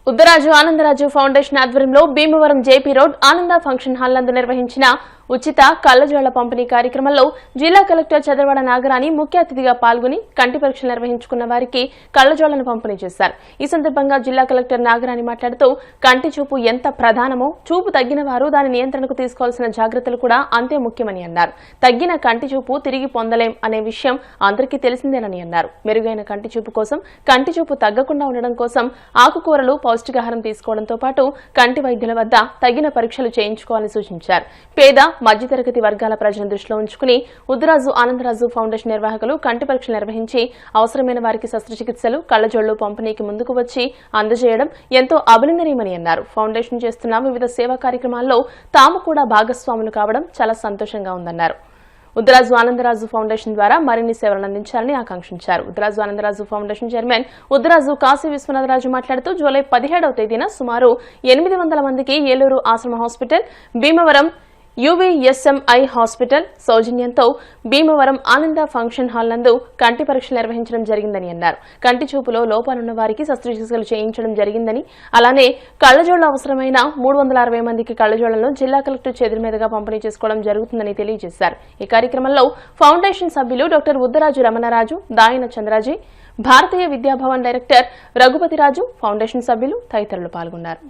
Uddaraju Anandaraju foundation ఆధ్వర్యంలో Bhimavaram JP road ఆనంద function hall నందు నిర్వహించిన ఉచిత కళ్లజోళ్ల పంపిణీ కార్యక్రమంలో జిల్లా కలెక్టర్ చదరవాడ నాగరాణి ముఖ్య అతిథిగా పాల్గొని కంటి పరీక్షలు నిర్వహించుకున్న వారికి కళ్లజోళ్లను పంపిణీ చేశారు. ఈ సందర్భంగా జిల్లా కలెక్టర్ నాగరాణి మాట్లాడుతూ కంటి చూపు ఎంత ప్రధానమో చూపు తగ్గిన వారు దాని నియంత్రణకు తీసుకోవాల్సిన జాగ్రత్తలు కూడా అంతే ముఖ్యమని అన్నారు. తగ్గిన కంటి చూపు తిరిగి పొందలేం అనే విషయం అందరికీ తెలిసిందేనని అన్నారు. మెరుగైన కంటి చూపు కోసం కంటి చూపు తగ్గకుండా ఉండడం కోసం ఆకుకూరలు పౌష్టికాహారం తీసుకోవడంతో పాటు కంటి వైద్యుల వద్ద తగిన పరీక్షలు చేయించుకోవాలని సూచించారు. పేద మధ్యతరగతి వర్గాల ప్రజలను దృష్టిలో ఉంచుకుని ఉద్దరాజు ఆనందరాజు ఫౌండేషన్ నిర్వాహకులు కంటి పరీక్షలు నిర్వహించి అవసరమైన వారికి శస్త్రచికిత్సలు కళ్లజోళ్లు పంపిణీకి ముందుకు వచ్చి అందజేయడం ఎంతో అభినందనీయమని అన్నారు. ఫౌండేషన్ చేస్తున్న వివిధ సేవా కార్యక్రమాల్లో తాము కూడా భాగస్వాములు కావడం చాలా సంతోషంగా ఉందన్నారు. ఉద్దరాజు ఆనందరాజు ఫౌండేషన్ ద్వారా మరిన్ని సేవలను అందించాలని ఆకాంక్షించారు. ఉద్దరాజు ఆనందరాజు ఫౌండేషన్ చైర్మన్ ఉద్దరాజు కాశీ విశ్వనాథరాజు మాట్లాడుతూ జూలై 17వ తేదీన సుమారు 800 మందికి ఏలూరు ఆశ్రమ హాస్పిటల్, భీమవరం యువిఎస్ఎంఐ హాస్పిటల్ సౌజన్యంతో భీమవరం ఆనంద ఫంక్షన్ హాల్ నందు కంటి పరీక్షలు నిర్వహించడం జరిగిందని అన్నారు. కంటి చూపులో లోపాలున్న వారికి శస్త్రచికిత్సలు చేయించడం జరిగిందని, అలానే కళ్లజోళ్లు అవసరమైన 360 మందికి కళ్లజోళ్లను జిల్లా కలెక్టర్ చేతుల మీదుగా పంపిణీ చేసుకోవడం జరుగుతుందని తెలియజేశారు. ఈ కార్యక్రమంలో ఫౌండేషన్ సభ్యులు డాక్టర్ ఉద్దరాజు రమణరాజు, దాయన చంద్రాజీ, భారతీయ విద్యాభవన్ డైరెక్టర్ రఘుపతిరాజు, ఫౌండేషన్ సభ్యులు తదితరులు పాల్గొన్నారు.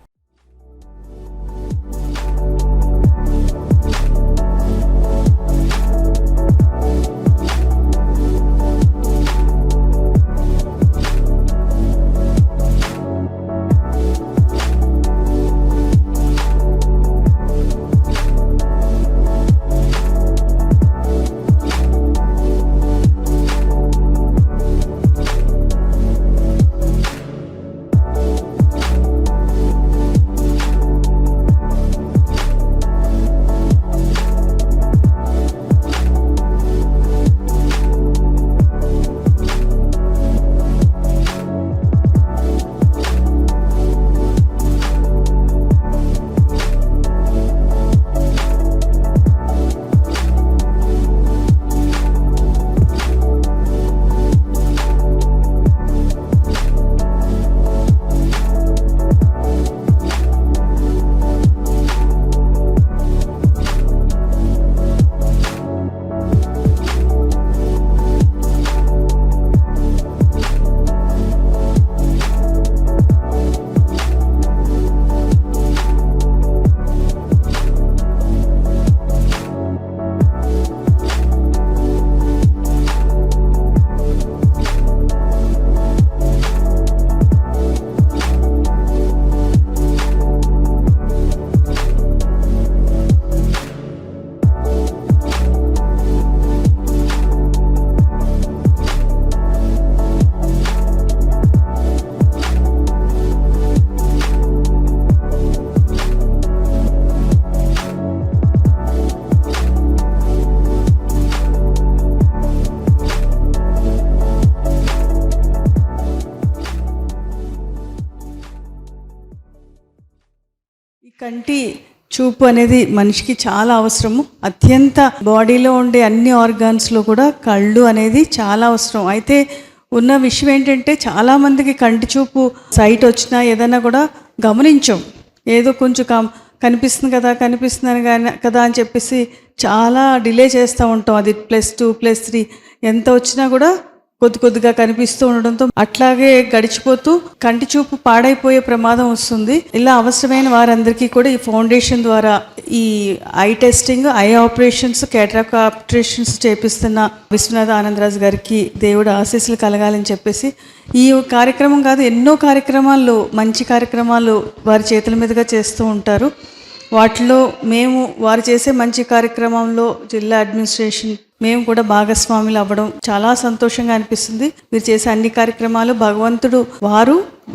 కంటి చూపు అనేది మనిషికి చాలా అవసరము. అత్యంత బాడీలో ఉండే అన్ని ఆర్గాన్స్లో కూడా కళ్ళు అనేది చాలా అవసరం. అయితే ఉన్న విషయం ఏంటంటే చాలామందికి కంటి చూపు సైట్ వచ్చినా ఏదైనా కూడా గమనించాం. ఏదో కొంచెం కనిపిస్తుంది కదా అని చెప్పేసి చాలా డిలే చేస్తూ ఉంటాం. అది +2 +3 ఎంత వచ్చినా కూడా కొద్దిగా కనిపిస్తూ ఉండడంతో అట్లాగే గడిచిపోతూ కంటి చూపు పాడైపోయే ప్రమాదం వస్తుంది. ఇలా అవసరమైన వారందరికీ కూడా ఈ ఫౌండేషన్ ద్వారా ఈ eye testing, eye operations, cataract operations చేపిస్తున్న విశ్వనాథ ఆనందరాజు గారికి దేవుడు ఆశీస్సులు కలగాలని చెప్పేసి ఈ కార్యక్రమం కాదు, ఎన్నో కార్యక్రమాలు, మంచి కార్యక్రమాలు వారి చేతుల మీదుగా చేస్తూ ఉంటారు. వాటిలో మేము వారు చేసే మంచి కార్యక్రమంలో జిల్లా అడ్మినిస్ట్రేషన్ మేము కూడా భాగస్వాములు అవ్వడం చాలా సంతోషంగా అనిపిస్తుంది. మీరు చేసే అన్ని కార్యక్రమాలు భగవంతుడు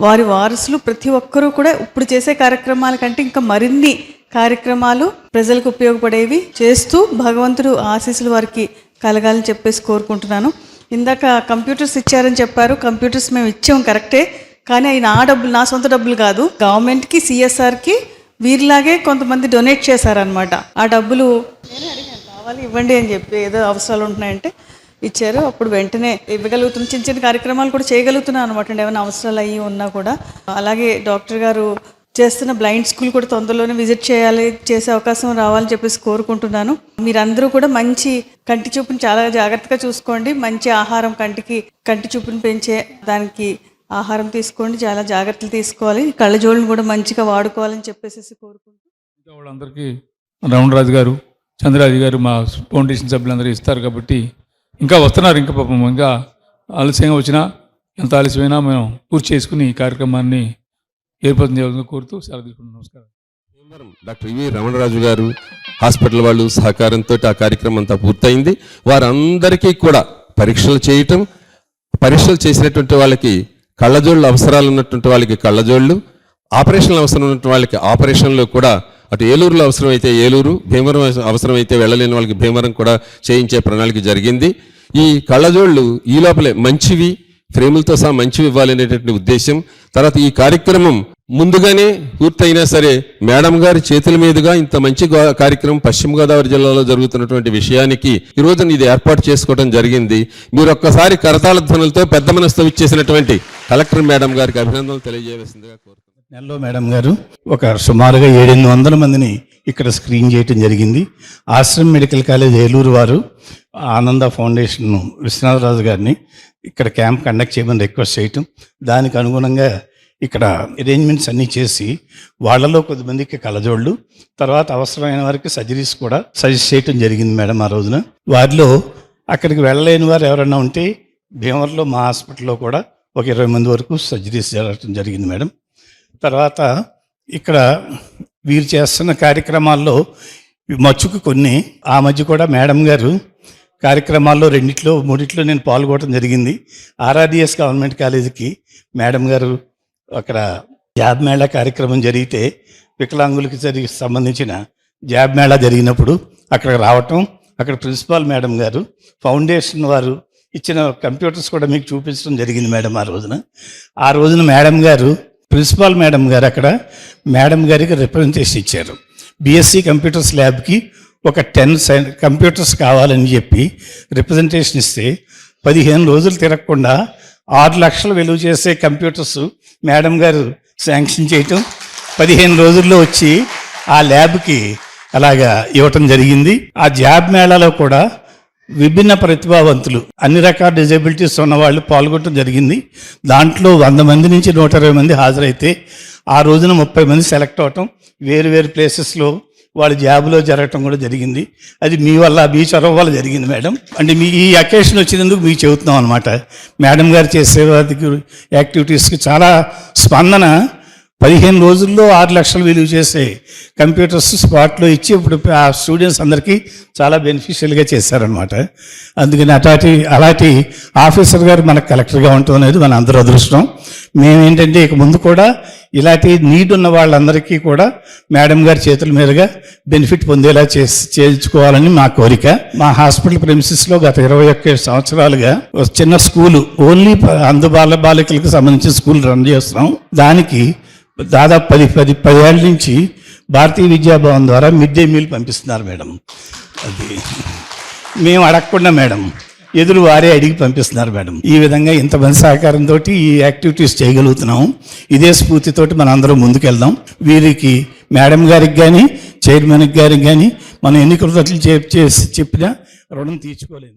వారి వారసులు ప్రతి ఒక్కరూ కూడా ఇప్పుడు చేసే కార్యక్రమాల కంటే ఇంకా మరిన్ని కార్యక్రమాలు ప్రజలకు ఉపయోగపడేవి చేస్తూ భగవంతుడు ఆశీస్సులు వారికి కలగాలని చెప్పేసి కోరుకుంటున్నాను. ఇందాక కంప్యూటర్స్ ఇచ్చారని చెప్పారు. కంప్యూటర్స్ మేము ఇచ్చాం కరెక్టే, కానీ అవి నా సొంత డబ్బులు కాదు. గవర్నమెంట్కి, CSRకి వీరిలాగే కొంతమంది డొనేట్ చేశారనమాట. ఆ డబ్బులు కావాలి ఇవ్వండి అని చెప్పి ఏదో అవసరాలు ఉంటున్నాయంటే ఇచ్చారు. అప్పుడు వెంటనే ఇవ్వగలుగుతున్న చిన్న చిన్న కార్యక్రమాలు కూడా చేయగలుగుతున్నాను అనమాట అండి, ఏమైనా అవసరాలు అయ్యి ఉన్నా కూడా. అలాగే డాక్టర్ గారు చేస్తున్న బ్లైండ్ స్కూల్ కూడా తొందరలోనే విజిట్ చేసే అవకాశం రావాలని చెప్పేసి కోరుకుంటున్నాను. మీరందరూ కూడా మంచి కంటి చూపుని చాలా జాగ్రత్తగా చూసుకోండి. మంచి ఆహారం, కంటి చూపుని పెంచే దానికి ఆహారం తీసుకోండి, చాలా జాగ్రత్తలు తీసుకోవాలి. కళ్ళజోళ్ళను కూడా మంచిగా వాడుకోవాలని చెప్పేసి కోరుకుంటున్నాను. వాళ్ళందరికీ రమణరాజు గారు, చంద్రరాజు గారు మా ఫౌండేషన్ సభ్యులందరూ ఇస్తారు కాబట్టి ఇంకా వస్తున్నారు. ఇంకా పాపం ఇంకా ఆలస్యంగా వచ్చినా, ఎంత ఆలస్యమైనా మేము పూర్తి చేసుకుని ఈ కార్యక్రమాన్ని ఏర్పాటు చేయాలని కోరుతూ సెలవు తీసుకుంటున్నాం. నమస్కారం. డాక్టర్ ఇవి రమణరాజు గారు హాస్పిటల్ వాళ్ళు సహకారంతో ఆ కార్యక్రమం అంతా పూర్తయింది. వారందరికీ కూడా పరీక్షలు చేయటం, పరీక్షలు చేసినటువంటి వాళ్ళకి కళ్ళజోళ్ళు అవసరాలు ఉన్నటువంటి వాళ్ళకి కళ్ళజోళ్ళు, ఆపరేషన్లు అవసరం ఉన్నటువంటి వాళ్ళకి ఆపరేషన్లు కూడా అటు ఏలూరులో అవసరమైతే ఏలూరు, భీమవరం అవసరమైతే వెళ్ళలేని వాళ్ళకి భీమవరం కూడా చేయించే ప్రణాళిక జరిగింది. ఈ కళ్ళజోళ్ళు ఈ లోపలే మంచివి, ఫ్రేములతో సహా మంచివి ఇవ్వాలనేటువంటి ఉద్దేశం. తర్వాత ఈ కార్యక్రమం ముందుగానే పూర్తయినా సరే మేడం గారి చేతుల మీదుగా ఇంత మంచి కార్యక్రమం పశ్చిమ గోదావరి జిల్లాలో జరుగుతున్నటువంటి విషయానికి ఈ రోజున ఇది ఏర్పాటు చేసుకోవడం జరిగింది. మీరు ఒక్కసారి కరతాళ ధ్వనులతో పెద్ద మనసుతో ఇచ్చేసినటువంటి కలెక్టర్ మేడం గారికి అభినందనలు తెలియజేయవలసిందిగా కోరుతున్నాను. నెలలో మేడం గారు ఒక సుమారుగా 700 మందిని ఇక్కడ స్క్రీన్ చేయటం జరిగింది. ఆశ్రమ్ మెడికల్ కాలేజ్ ఏలూరు వారు ఆనంద ఫౌండేషన్ విశ్వనాథరాజు గారిని ఇక్కడ క్యాంప్ కండక్ట్ చేయమని రిక్వెస్ట్ చేయటం, దానికి అనుగుణంగా ఇక్కడ అరేంజ్మెంట్స్ అన్నీ చేసి వాళ్ళలో కొద్దిమందికి కళ్ళజోళ్ళు, తర్వాత అవసరమైన వారికి సర్జరీస్ కూడా సజెస్ట్ చేయటం జరిగింది మేడం. ఆ రోజున వారిలో అక్కడికి వెళ్ళలేని వారు ఎవరైనా ఉంటే భీమవరంలో మా హాస్పిటల్లో కూడా ఒక 20 మంది వరకు సర్జరీస్ జరగటం జరిగింది మేడం. తర్వాత ఇక్కడ వీరు చేస్తున్న కార్యక్రమాల్లో మచ్చుకు కొన్ని ఆ మధ్య కూడా మేడం గారు కార్యక్రమాల్లో 2-3 నేను పాల్గొనడం జరిగింది. ఆర్ఆర్డిఎస్ గవర్నమెంట్ కాలేజీకి మేడం గారు అక్కడ జాబ్ మేళా కార్యక్రమం జరిగితే వికలాంగులకి సంబంధించిన జాబ్ మేళా జరిగినప్పుడు అక్కడ రావటం, అక్కడ ప్రిన్సిపాల్ మేడం గారు ఫౌండేషన్ వారు ఇచ్చిన కంప్యూటర్స్ కూడా మీకు చూపించడం జరిగింది మేడం. ఆ రోజున మేడం గారు, ప్రిన్సిపాల్ మేడం గారు అక్కడ మేడం గారికి రిప్రజెంటేషన్ ఇచ్చారు. బీఎస్సీ కంప్యూటర్స్ ల్యాబ్కి ఒక 10 కంప్యూటర్స్ కావాలని చెప్పి రిప్రజెంటేషన్ ఇస్తే 15 రోజులు తిరగకుండా 6 లక్షలు విలువ చేసే కంప్యూటర్స్ మేడం గారు శాంక్షన్ చేయటం, 15 రోజుల్లో వచ్చి ఆ ల్యాబ్కి అలాగా ఇవ్వటం జరిగింది. ఆ జాబ్ మేళాలో కూడా విభిన్న ప్రతిభావంతులు, అన్ని రకాల డిజబిలిటీస్ ఉన్న వాళ్ళు పాల్గొనడం జరిగింది. దాంట్లో 100 మంది నుంచి 120 మంది హాజరైతే ఆ రోజున 30 మంది సెలెక్ట్ అవటం, వేరు ప్లేసెస్లో వాళ్ళ జాబ్లో జరగటం కూడా జరిగింది. అది మీ చొరవ వల్ల జరిగింది మేడం. అంటే మీ ఈ అకేషన్ వచ్చినందుకు మీకు చెబుతున్నాం అనమాట. మేడం గారు చేసే యాక్టివిటీస్కి చాలా స్పందన. 15 రోజుల్లో 6 లక్షలు విలువ చేసే కంప్యూటర్స్ స్పాట్లో ఇచ్చి ఇప్పుడు ఆ స్టూడెంట్స్ అందరికీ చాలా బెనిఫిషియల్గా చేశారనమాట. అందుకని అలాంటి ఆఫీసర్ గారు మనకు కలెక్టర్గా ఉండటం అనేది మన అందరూ అదృష్టం. మేమేంటంటే ఇక ముందు కూడా ఇలాంటి నీడ్ ఉన్న వాళ్ళందరికీ కూడా మేడం గారి చేతుల మీదుగా బెనిఫిట్ పొందేలా చేయించుకోవాలని మా కోరిక. మా హాస్పిటల్ ప్రెమిసెస్లో గత 21 సంవత్సరాలుగా ఒక చిన్న స్కూలు, ఓన్లీ బాలికలకు సంబంధించిన స్కూల్ రన్ చేస్తున్నాం. దానికి దాదాపు 10 ఏళ్ళ నుంచి భారతీయ విద్యాభవన్ ద్వారా మిడ్ డే మీల్ పంపిస్తున్నారు మేడం. అది మేము అడగకుండా మేడం, ఎదురు వారే అడిగి పంపిస్తున్నారు మేడం. ఈ విధంగా ఇంతమంది సహకారంతో ఈ యాక్టివిటీస్ చేయగలుగుతున్నాం. ఇదే స్ఫూర్తితోటి మనం అందరం ముందుకెళ్దాం. వీరికి మేడం గారికి కానీ చైర్మన్ గారికి కానీ మనం ఎన్ని కృతజ్ఞతలు చెప్పినా రుణం తీర్చుకోలేదు.